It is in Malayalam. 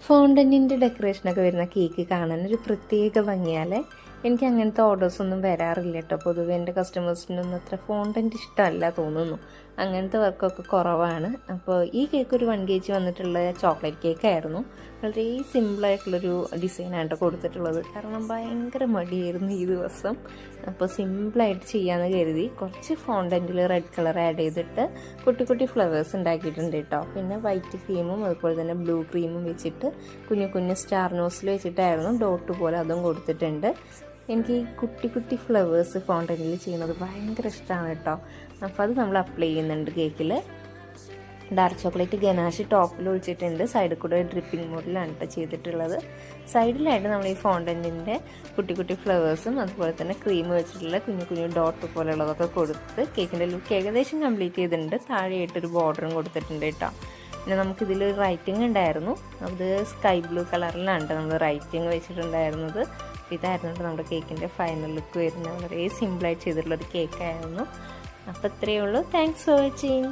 ഫോണ്ടൻറ്റിൻ്റെ ഡെക്കറേഷനൊക്കെ വരുന്ന കേക്ക് കാണാൻ ഒരു പ്രത്യേക ഭംഗിയാലേ. എനിക്ക് അങ്ങനത്തെ ഓർഡേഴ്സൊന്നും വരാറില്ല കേട്ടോ. പൊതുവെ എൻ്റെ കസ്റ്റമേഴ്സിനൊന്നും അത്ര ഫോണ്ടൻറ്റ് ഇഷ്ടമല്ല തോന്നുന്നു. അങ്ങനത്തെ വർക്കൊക്കെ കുറവാണ്. അപ്പോൾ ഈ കേക്ക് ഒരു 1 kg വന്നിട്ടുള്ള ചോക്ലേറ്റ് കേക്കായിരുന്നു. വളരെ സിമ്പിളായിട്ടുള്ളൊരു ഡിസൈനായിട്ട് കൊടുത്തിട്ടുള്ളത്. കാരണം ഭയങ്കര മടിയായിരുന്നു ഈ ദിവസം. അപ്പോൾ സിമ്പിളായിട്ട് ചെയ്യാമെന്ന് കരുതി കുറച്ച് ഫോണ്ടൻറ്റിൽ റെഡ് കളർ ആഡ് ചെയ്തിട്ട് കുട്ടി കുട്ടി ഫ്ലവേഴ്സ് ഉണ്ടാക്കിയിട്ടുണ്ട് കേട്ടോ. പിന്നെ വൈറ്റ് ക്രീമും അതുപോലെ തന്നെ ബ്ലൂ ക്രീമും വെച്ചിട്ട് കുഞ്ഞു കുഞ്ഞു സ്റ്റാർ നോസിൽ വെച്ചിട്ടായിരുന്നു ഡോട്ട് പോലെ അതും കൊടുത്തിട്ടുണ്ട്. എനിക്ക് ഈ കുട്ടി കുട്ടി ഫ്ലവേഴ്സ് ഫോണ്ടൻറ്റിൽ ചെയ്യുന്നത് ഭയങ്കര ഇഷ്ടമാണ് കേട്ടോ. അപ്പോൾ അത് നമ്മൾ അപ്ലൈ ചെയ്യുന്നുണ്ട് കേക്കിൽ. ഡാർക്ക് ചോക്ലേറ്റ് ഗനാഷ് ടോപ്പിൽ ഒഴിച്ചിട്ടുണ്ട്. സൈഡിൽ കൂടെ ഡ്രിപ്പിംഗ് മോഡിലാണ് കേട്ടോ ചെയ്തിട്ടുള്ളത്. സൈഡിലായിട്ട് നമ്മൾ ഈ ഫോണ്ടൻറ്റിൻ്റെ കുട്ടി കുട്ടി ഫ്ലവേഴ്സും അതുപോലെ തന്നെ ക്രീം വെച്ചിട്ടുള്ള കുഞ്ഞു കുഞ്ഞു ഡോട്ട് പോലെയുള്ളതൊക്കെ കൊടുത്ത് കേക്കിൻ്റെ ലുക്ക് ഏകദേശം കംപ്ലീറ്റ് ചെയ്തിട്ടുണ്ട്. താഴെയായിട്ടൊരു ബോർഡറും കൊടുത്തിട്ടുണ്ട് കേട്ടോ. പിന്നെ നമുക്കിതിൽ റൈറ്റിംഗ് ഉണ്ടായിരുന്നു. അത് സ്കൈ ബ്ലൂ കളറിലാണ് നമ്മൾ റൈറ്റിംഗ് വെച്ചിട്ടുണ്ടായിരുന്നത്. ഇതായിരുന്നു നമ്മുടെ കേക്കിൻ്റെ ഫൈനൽ ലുക്ക് വരുന്നത്. വളരെ സിമ്പിളായിട്ട് ചെയ്തിട്ടുള്ളൊരു കേക്കായിരുന്നു. അപ്പോൾ ഇത്രയേ ഉള്ളൂ. Thanks for watching.